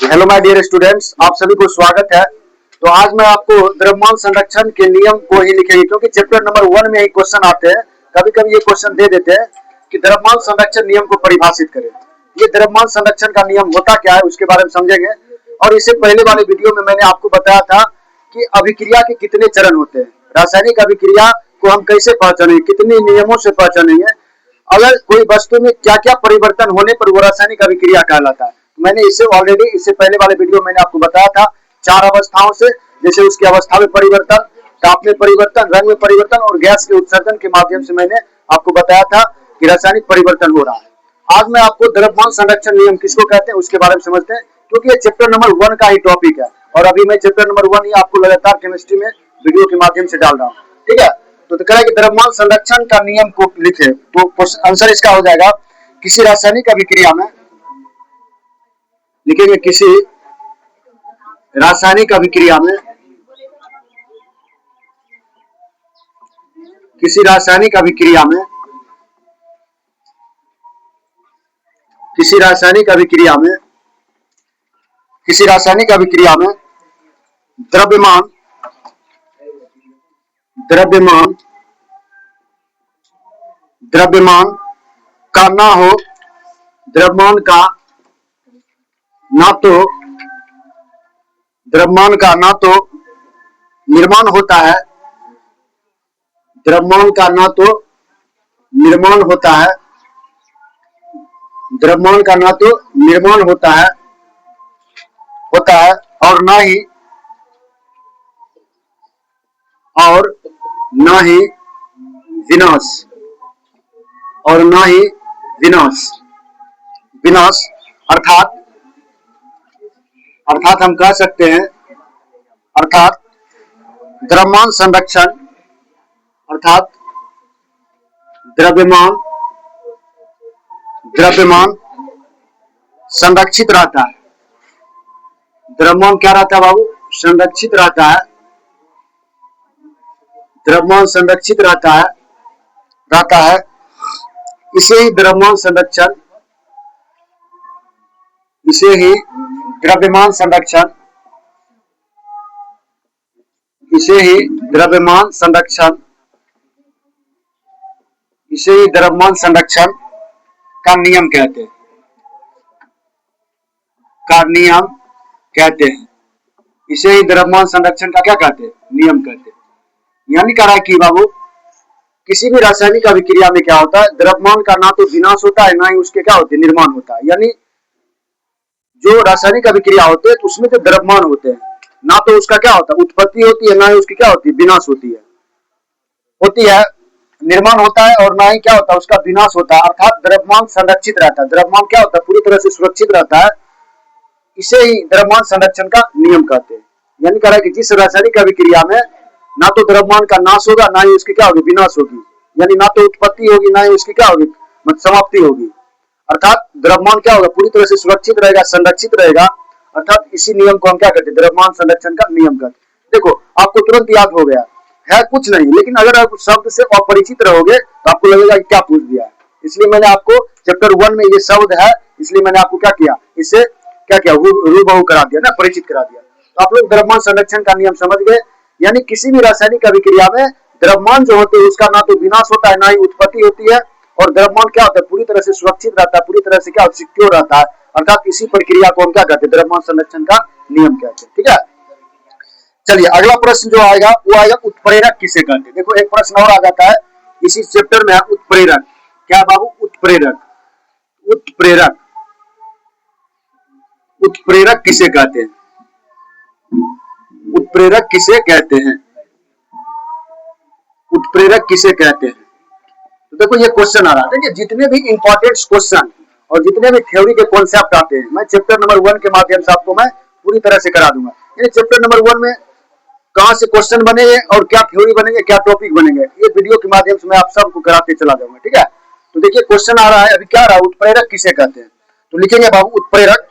Hello my dear students, आप सभी को स्वागत है। तो आज मैं आपको द्रव्यमान संरक्षण के नियम को ही लिखेंगे, क्योंकि चैप्टर नंबर 1 में ही क्वेश्चन आते हैं। कभी कभी ये क्वेश्चन दे देते हैं कि द्रव्यमान संरक्षण नियम को परिभाषित करें। ये द्रव्यमान संरक्षण का नियम होता क्या है उसके बारे में समझेंगे। और इससे पहले वाले वीडियो में मैंने आपको बताया था कि अभिक्रिया के कितने चरण होते हैं, रासायनिक अभिक्रिया को हम कैसे पहचानेंगे, कितने नियमों से पहचानेंगे, अगर कोई वस्तु में क्या क्या परिवर्तन होने पर वो रासायनिक अभिक्रिया कहलाता है। मैंने इससे पहले वाले वीडियो में मैंने आपको बताया था 4 अवस्थाओं से, जैसे उसकी अवस्था में परिवर्तन, ताप में परिवर्तन, रंग में परिवर्तन और गैस के उत्सर्जन के माध्यम से मैंने आपको बताया था कि रासायनिक परिवर्तन हो रहा है। आज मैं आपको द्रव्यमान संरक्षण नियम किसको कहते हैं उसके बारे में समझते हैं, क्योंकि ये चैप्टर नंबर 1 का ही टॉपिक है और अभी मैं चैप्टर नंबर 1 ही आपको लगातार केमिस्ट्री में वीडियो के माध्यम से डाल रहा हूँ। ठीक है, तो कह रहा है कि द्रव्यमान संरक्षण का नियम को लिखे, तो आंसर इसका हो जाएगा किसी रासायनिक अभिक्रिया में, लिखेंगे किसी रासायनिक अभिक्रिया में, किसी रासायनिक अभिक्रिया में, किसी रासायनिक अभिक्रिया में, किसी रासायनिक अभिक्रिया में द्रव्यमान द्रव्यमान द्रव्यमान का ना हो, द्रव्यमान का ना तो द्रव्यमान का ना तो निर्माण होता है, द्रव्यमान का ना तो निर्माण होता है, द्रव्यमान का ना तो निर्माण होता है और ना ही विनाश, और ना ही विनाश अर्थात हम कह सकते हैं, अर्थात द्रव्यमान संरक्षण, अर्थात द्रव्यमान संरक्षित रहता है। द्रव्यमान क्या रहता है बाबू? संरक्षित रहता है। द्रव्यमान संरक्षित रहता है। इसे ही द्रव्यमान संरक्षण, इसे ही द्रव्यमान संरक्षण, इसे ही द्रव्यमान संरक्षण, इसे ही द्रव्यमान संरक्षण का नियम कहते हैं, इसे ही द्रव्यमान संरक्षण का क्या कहते हैं? नियम कहते हैं। यानी कह रहा है कि बाबू किसी भी रासायनिक अभिक्रिया में क्या होता है, द्रव्यमान का ना तो विनाश होता है, ना ही उसके क्या होते हैं, निर्माण होता है। यानी जो रासायनिक अभिक्रिया होते हैं तो उसमें जो द्रव्यमान होते हैं, ना तो उसका क्या होता है, उत्पत्ति होती है, ना ही उसकी क्या होती है, विनाश होती है, निर्माण होता है, और ना ही क्या होता है, उसका विनाश होता है। अर्थात द्रव्यमान संरक्षित रहता है। द्रव्यमान क्या होता है, पूरी तरह से सुरक्षित रहता है। इसे ही द्रव्यमान संरक्षण का नियम कहते हैं। यानी कह रहा है कि जिस रासायनिक अभिक्रिया में ना तो द्रव्यमान का नाश होगा, ना ही उसकी क्या होगी, विनाश होगी, यानी ना तो उत्पत्ति होगी, ना ही उसकी क्या होगी, समाप्ति होगी। अर्थात द्रव्यमान क्या होगा, पूरी तरह से सुरक्षित रहेगा, संरक्षित रहेगा। अर्थात इसी नियम को हम क्या कहते हैं, द्रव्यमान संरक्षण का नियम कहते हैं। देखो आपको तुरंत याद हो गया है कुछ नहीं, लेकिन अगर आप शब्द से अपरिचित रहोगे तो आपको लगेगा कि क्या पूछ दिया है। इसलिए मैंने आपको चैप्टर 1 में ये शब्द है, इसलिए मैंने आपको क्या किया, इसे क्या किया, रूबहू करा दिया ना, परिचित करा दिया। तो आप लोग द्रव्यमान संरक्षण का नियम समझ गए। यानी किसी भी रासायनिक अभिक्रिया में द्रव्यमान जो होते हैं उसका ना तो विनाश होता है, ना ही उत्पत्ति होती है, और द्रव्यमान क्या होता है, पूरी तरह से सुरक्षित रहता है, पूरी तरह से क्या सिक्योर रहता है। अर्थात इसी प्रक्रिया को हम क्या कहते हैं, द्रव्यमान संरक्षण का नियम कहते हैं। ठीक है, चलिए अगला प्रश्न जो आएगा वो आएगा उत्प्रेरक किसे कहते हैं। देखो एक प्रश्न और आ जाता है इसी चैप्टर में, उत्प्रेरक। क्या बाबू? उत्प्रेरक। उत्प्रेरक उत्प्रेरक किसे कहते हैं? उत्प्रेरक किसे कहते हैं? उत्प्रेरक किसे कहते हैं? तो देखो ये क्वेश्चन आ रहा है। देखिए जितने भी इंपॉर्टेंट क्वेश्चन और जितने भी थ्योरी के कॉन्सेप्ट आते हैं, मैं चैप्टर नंबर 1 के माध्यम से आपको मैं पूरी तरह से करा दूंगा। ये चैप्टर नंबर 1 में कहां से क्वेश्चन बनेंगे और क्या थ्योरी बनेंगे, क्या टॉपिक बनेंगे, ये वीडियो के माध्यम से मैं आप सबको कराते चला जाऊंगा। ठीक है, तो देखिए क्वेश्चन आ रहा है, अभी क्या आ रहा है, उत्प्रेरक किसे कहते हैं। तो लिखेंगे बाबू उत्प्रेरक।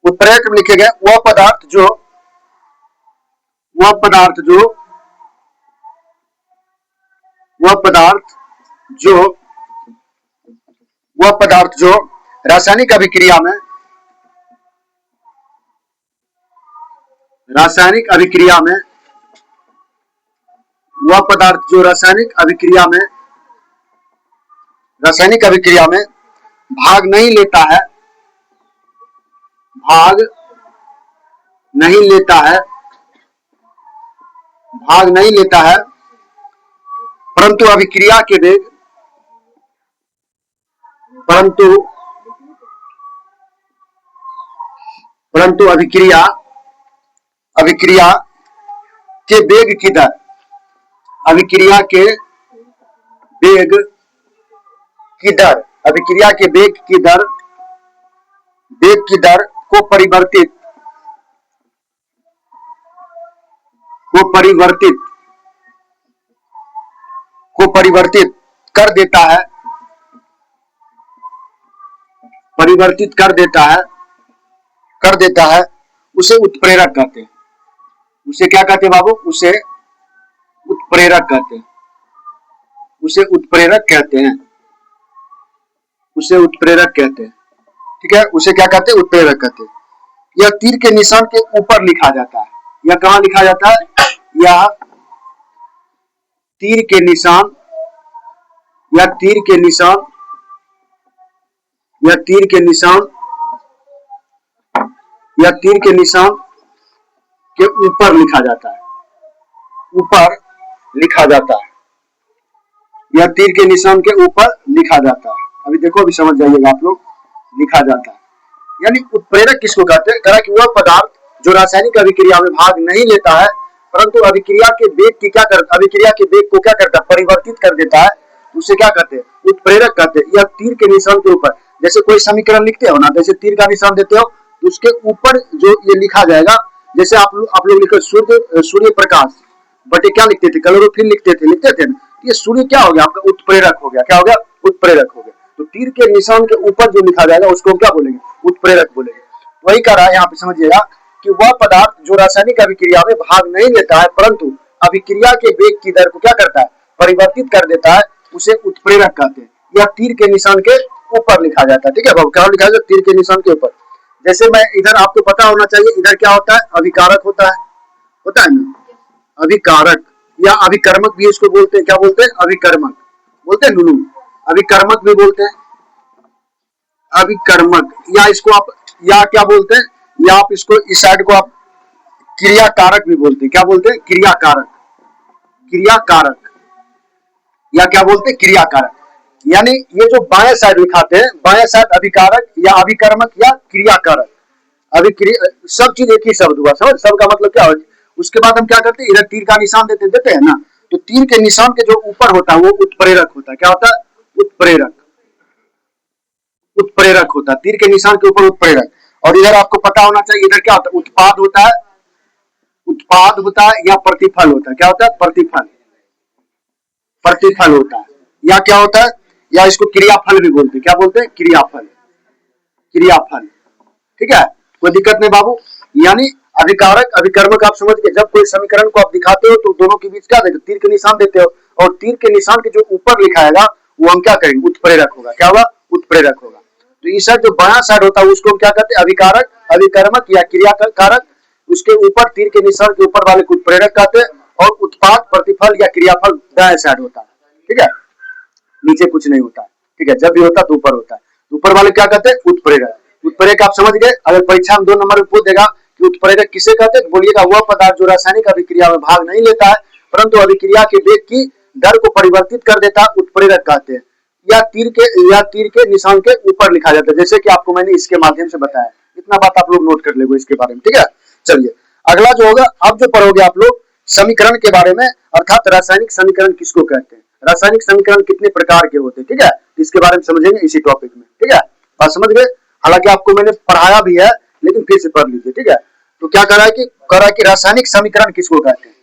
उत्प्रेरक में लिखेंगे वह पदार्थ जो वह पदार्थ जो वह पदार्थ जो वह पदार्थ जो रासायनिक अभिक्रिया में रासायनिक अभिक्रिया में वह पदार्थ जो रासायनिक अभिक्रिया में भाग नहीं लेता है, भाग नहीं लेता है, भाग नहीं लेता है, परंतु अभिक्रिया के वेग परंतु अभिक्रिया के वेग की दर, अभिक्रिया के वेग की दर, अभिक्रिया के वेग की दर को परिवर्तित कर देता है, परिवर्तित कर देता है, उसे उत्प्रेरक कहते हैं। उसे क्या कहते हैं बाबू? उसे उत्प्रेरक कहते हैं, उसे उत्प्रेरक कहते हैं, उसे उत्प्रेरक कहते हैं। ठीक है, उसे क्या कहते हैं? उत्प्रेरक कहते हैं। यह तीर के निशान के ऊपर लिखा जाता है। यह कहां लिखा जाता है? यह तीर के निशान, यह तीर के निशान, यह तीर के निशान, यह तीर के निशान के ऊपर लिखा जाता है, ऊपर लिखा जाता है, यह तीर के निशान के ऊपर लिखा जाता है। अभी देखो, अभी समझ जाइएगा आप लोग, लिखा जाता है। यानी उत्प्रेरक किसको कहते हैं? कहा कि वह पदार्थ जो रासायनिक अभिक्रिया में भाग नहीं लेता है, परंतु अभिक्रिया के वेग की क्या करता है? अभिक्रिया के वेग को क्या करता है? परिवर्तित कर देता है। उसे क्या कहते हैं? उत्प्रेरक कहते हैं। यह तीर के निशान के ऊपर, जैसे कोई समीकरण लिखते हो ना, जैसे तीर का निशान देते हो तो उसके ऊपर जो ये लिखा जाएगा, जैसे आप लोग लिखो सूर्य प्रकाश बटे क्या लिखते थे? क्लोरोफिल लिखते थे ना। ये सूर्य क्या हो गया? आपका उत्प्रेरक हो गया। क्या हो गया? उत्प्रेरक हो गया। तो तीर के निशान के ऊपर जो लिखा जाएगा उसको क्या बोलेंगे? उत्प्रेरक बोलेंगे। वही कह रहा है यहाँ पे, समझिएगा कि वह पदार्थ जो रासायनिक अभिक्रिया में भाग नहीं लेता है, परंतु अभिक्रिया के वेग की दर को क्या करता है? परिवर्तित कर देता है, उसे उत्प्रेरक कहते हैं। यह तीर के निशान के ऊपर लिखा जाता है। ठीक है बाबू, क्या लिखा जाता है? तीर के निशान के ऊपर। जैसे मैं इधर, आपको पता होना चाहिए, इधर क्या होता है? अभिकारक होता है ना, अभिकारक या अभिकर्मक भी इसको बोलते हैं। क्या बोलते हैं? अभिकर्मक बोलते हैं, नुनू अभिकर्मक भी बोलते हैं, अभिकर्मक, या इसको आप, या क्या बोलते हैं, या आप इसको इस साइड को आप क्रियाकारक भी बोलते हैं। क्या बोलते हैं? क्रियाकारक, क्रियाकारक, या क्या बोलते हैं? क्रियाकारक। यानी ये जो बाएं साइड दिखाते हैं, बाएं साइड अभिकारक या अभिकर्मक या क्रियाकारक, अभिक्रिया, सब चीज एक ही शब्द हुआ। समझ? सब का मतलब क्या हो? उसके बाद हम क्या करते हैं? इधर तीर का निशान देते हैं ना, तो तीर के निशान के जो ऊपर होता है वो उत्प्रेरक होता है। क्या होता है? उत्प्रेरक, उत्प्रेरक होता है। तीर के निशान के ऊपर उत्प्रेरक। और इधर आपको पता होना चाहिए, इधर क्या होता है? उत्पाद होता है, उत्पाद होता है या प्रतिफल होता है। क्या होता है? प्रतिफल, प्रतिफल होता है, या क्या होता है? या इसको क्रियाफल भी बोलते हैं। क्या बोलते हैं? क्रियाफल, क्रियाफल। ठीक है, कोई दिक्कत नहीं बाबू। यानी अधिकारक अभिकर्मक आप समझ गए। जब कोई समीकरण को आप दिखाते हो तो दोनों के बीच क्या देते? तीर के निशान देते हो, और तीर के निशान के जो ऊपर लिखाएगा वो हम क्या करेंगे? उत्प्रेरक होगा। क्या होगा? उत्प्रेरक होगा। तो इस साइड जो बायां साइड होता है उसको क्या कहते हैं? अभिकारक, अभिकर्मक या क्रियाकारक। उसके ऊपर तीर के निशान के ऊपर वाले को उत्प्रेरक कहते हैं, और उत्पाद, प्रतिफल या क्रियाफल दाएं साइड होता है। ठीक है, नीचे कुछ नहीं होता है। ठीक है, जब भी होता है तो ऊपर होता है। ऊपर वाले क्या कहते हैं? उत्प्रेरक। उत्प्रेरक आप समझ गए। अगर परीक्षा में 2 नंबर में पूछ देगा कि उत्प्रेरक किसे कहते हैं, बोलिएगा वह पदार्थ जो रासायनिक अभिक्रिया में भाग नहीं लेता है, परंतु अभिक्रिया के वेग की दर को परिवर्तित कर देता है, उत्प्रेरक कहते हैं। या तीर के निशान के ऊपर लिखा जाता है, जैसे कि आपको मैंने इसके माध्यम से बताया। इतना बात आप लोग नोट कर लेंगे इसके बारे में। ठीक है, चलिए अगला जो होगा, अब जो पढ़ोगे आप लोग समीकरण के बारे में, अर्थात रासायनिक समीकरण किसको कहते हैं, रासायनिक समीकरण कितने प्रकार के होते हैं। ठीक है, इसके बारे में समझेंगे इसी टॉपिक में। ठीक है, बात समझ गए। हालांकि आपको मैंने पढ़ाया भी है, लेकिन फिर से पढ़ लीजिए। ठीक है, तो क्या कह रहा है कि रासायनिक समीकरण किसको कहते हैं।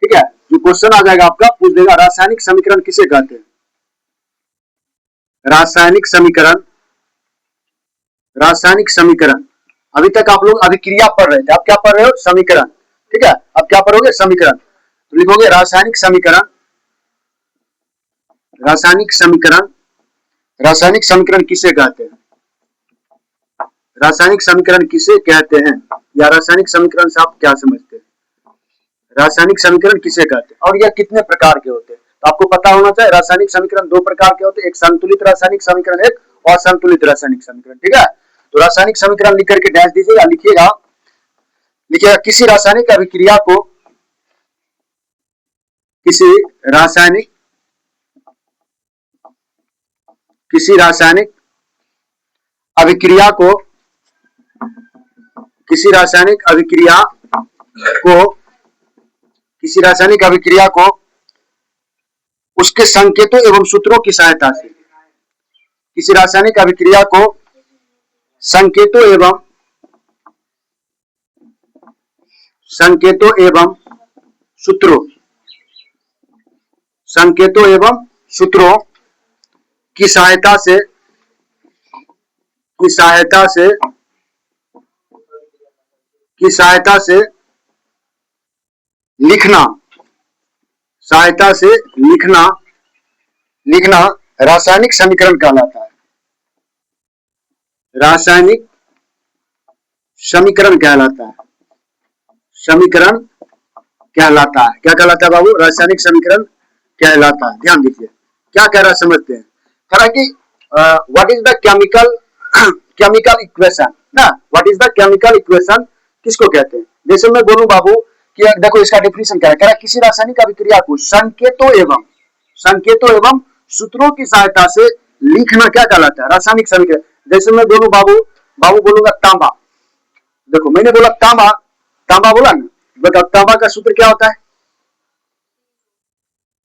ठीक है, जो क्वेश्चन आ जाएगा आपका, पूछ देगा रासायनिक समीकरण किसे कहते हैं। रासायनिक समीकरण, रासायनिक समीकरण। अभी तक आप लोग अभिक्रिया पढ़ रहे थे, आप क्या पढ़ रहे हो? समीकरण। ठीक है, अब क्या पढ़ोगे? समीकरण। तो लिखोगे रासायनिक समीकरण, रासायनिक समीकरण रासायनिक समीकरण किसे कहते हैं? रासायनिक समीकरण किसे कहते हैं, या रासायनिक समीकरण से आप क्या समझते हैं? रासायनिक समीकरण किसे कहते हैं और यह कितने प्रकार के होते हैं? तो आपको पता होना चाहिए रासायनिक समीकरण दो प्रकार के होते हैं, एक संतुलित रासायनिक समीकरण, एक असंतुलित रासायनिक समीकरण। ठीक है, तो रासायनिक समीकरण लिख करके डैश दीजिएगा, लिखिएगा लिखिएगा किसी रासायनिक अभिक्रिया को, किसी रासायनिक अभिक्रिया को, किसी रासायनिक अभिक्रिया को उसके संकेतों एवं सूत्रों की सहायता से, किसी रासायनिक अभिक्रिया को संकेतों एवं सूत्रों की सहायता से लिखना रासायनिक समीकरण कहलाता है। रासायनिक समीकरण कहलाता है। क्या कहलाता है बाबू? रासायनिक समीकरण कहलाता है। ध्यान दीजिए क्या कह रहा है, समझते हैं। कह रहा कि what is the chemical equation ना, what is the chemical equation किसको कहते हैं? जैसे मैं बोलूं बाबू कि देखो इसका डेफिनेशन क्या है, कह रहा किसी रासायनिक अभिक्रिया को संकेतों एवं सूत्रों की सहायता से लिखना क्या कहलाता है? रासायनिक समीकरण। जैसे मैं बोलूं बाबू बोलूंगा तांबा, देखो मैंने बोला तांबा बोला ना, बताओ तांबा का सूत्र क्या होता है?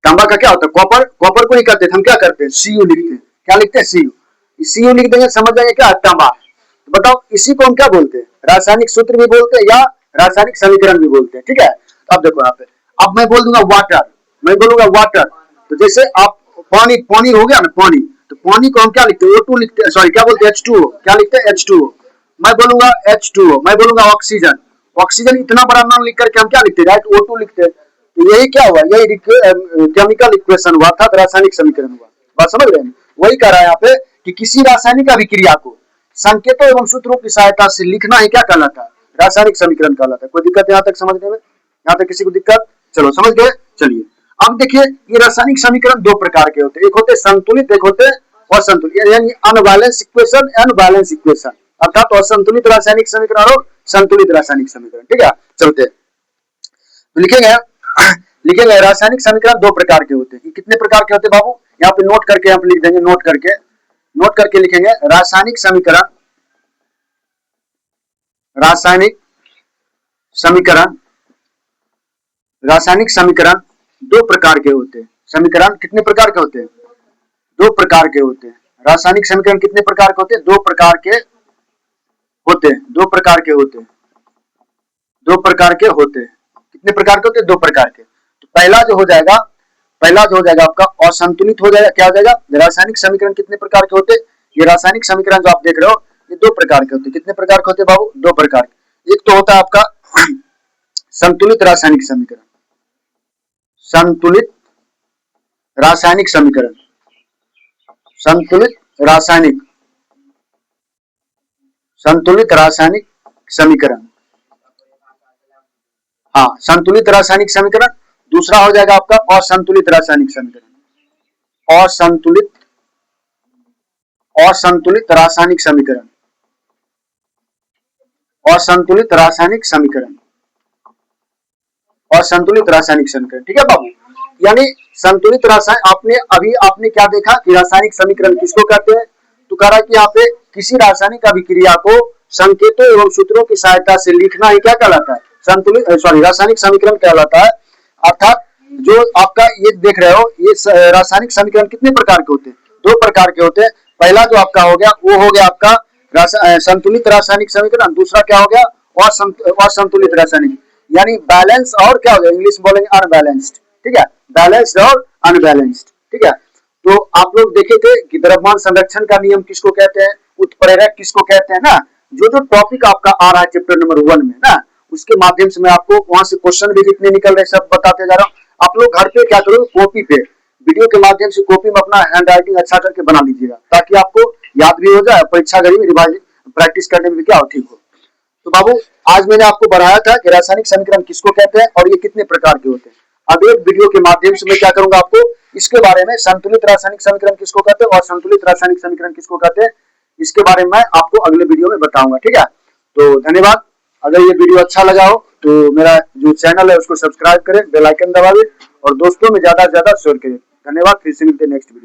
तांबा का क्या होता है? कॉपर को नहीं करते हम क्या करते हैं? Cu लिखते हैं। क्या लिखते हैं? Cu लिख देंगे, समझ जाएंगे क्या तांबा। तो बताओ इसी को हम क्या बोलते हैं? रासायनिक सूत्र भी बोलते हैं या रासायनिक समीकरण भी बोलते हैं। ठीक है, अब देखो यहाँ पे, अब मैं बोल दूंगा वाटर, तो जैसे आप पानी हो गया ना, पानी, तो पानी को हम क्या लिखते हैं? O2 लिखते हैं, सॉरी क्या बोलते हैं? H2O। क्या लिखते हैं? H2O। मैं बोलूंगा H2O, मैं बोलूंगा ऑक्सीजन इतना बड़ा नाम लिख करके हम क्या लिखते हैं? राइट, O2 लिखते हैं। तो यही क्या हुआ? यही केमिकल इक्वेशन हुआ, अर्थात रासायनिक समीकरण हुआ। बात समझ रहे हैं? वही कह रहा है यहाँ पे कि किसी रासायनिक अभिक्रिया को संकेतों एवं सूत्रों की सहायता से लिखना ही क्या कहलाता है? रासायनिक समीकरण कहलाता है। कोई दिक्कत यहाँ तक समझने में? यहाँ तक किसी को दिक्कत? चलो समझ गए। चलिए अब देखिए, ये रासायनिक समीकरण दो प्रकार के होते हैं, एक होते संतुलित, एक होते असंतुलित, यानी unbalance equation and balance equation, अर्थात असंतुलित रासायनिक समीकरण और संतुलित रासायनिक समीकरण। ठीक है, चलते तो लिखेंगे रासायनिक समीकरण दो प्रकार के होते हैं। कितने प्रकार के होते हैं बाबू? यहाँ पे नोट करके आप लिख देंगे, नोट करके लिखेंगे रासायनिक समीकरण दो प्रकार के होते हैं। समीकरण कितने प्रकार के होते हैं? दो प्रकार के होते हैं। रासायनिक समीकरण कितने प्रकार के होते हैं? दो प्रकार के होते हैं। कितने प्रकार के होते हैं? दो प्रकार के। तो पहला जो हो जाएगा आपका असंतुलित हो जाएगा। क्या हो जाएगा? रासायनिक समीकरण कितने प्रकार के होते हैं? ये रासायनिक समीकरण जो आप देख रहे हो ये दो प्रकार के होते हैं। कितने प्रकार के होते हैं बाबू? दो प्रकार के। एक तो होता है आपका संतुलित रासायनिक समीकरण, संतुलित रासायनिक समीकरण, हाँ, संतुलित रासायनिक समीकरण। दूसरा हो जाएगा आपका असंतुलित रासायनिक समीकरण, असंतुलित रासायनिक समीकरण, असंतुलित रासायनिक समीकरण। ठीक है बाबू, यानी संतुलित रासायनिक, आपने क्या देखा कि रासायनिक समीकरण किसको कहते हैं? तो कह रहा है कि यहाँ पे किसी रासायनिक अभिक्रिया को संकेतों एवं सूत्रों की सहायता से लिखना ही क्या कहलाता है? रासायनिक समीकरण कहलाता है। अर्थात जो आपका ये देख रहे हो, ये रासायनिक समीकरण कितने प्रकार के होते हैं? दो प्रकार के होते हैं। पहला जो आपका हो गया वो हो गया आपका संतुलित रासायनिक समीकरण, दूसरा क्या हो गया? असंतुलित रासायनिक, यानी बैलेंस और क्या हो गया? इंग्लिश बोलेंगे अनबैलेंस्ड। ठीक है, बैलेंस्ड और अनबैलेंस्ड। ठीक है, तो आप लोग देखे थे कि द्रव्यमान संरक्षण का नियम किसको कहते हैं, उत्प्रेरक किसको कहते हैं ना। जो जो टॉपिक आपका आ रहा है चैप्टर नंबर 1 में ना, उसके माध्यम से मैं आपको वहां से क्वेश्चन भी जितने निकल रहे सब बताते जा रहा हूँ। आप लोग घर पे क्या करो, कॉपी पे वीडियो के माध्यम से कॉपी में अपना हैंड राइटिंग अच्छा करके बना लीजिएगा, ताकि आपको याद भी हो जाए, परीक्षा घड़ी में रिवाइज प्रैक्टिस करने में भी क्या हो, ठीक हो। तो बाबू आज मैंने आपको बढ़ाया था कि रासायनिक समीकरण किसको कहते हैं और ये कितने प्रकार के होते हैं। अब एक वीडियो के माध्यम से मैं क्या करूंगा, आपको इसके बारे में संतुलित रासायनिक समीकरण किसको कहते हैं और संतुलित रासायनिक समीकरण किसको कहते हैं, इसके बारे में मैं आपको अगले वीडियो में बताऊंगा, ठीक है। तो धन्यवाद। अगर ये वीडियो अच्छा लगा हो तो मेरा जो चैनल है उसको सब्सक्राइब करें, बेल आइकन दबाएं और दोस्तों में ज्यादा से ज्यादा शेयर करें। धन्यवाद। फिर से मिलते हैं नेक्स्ट वीडियो।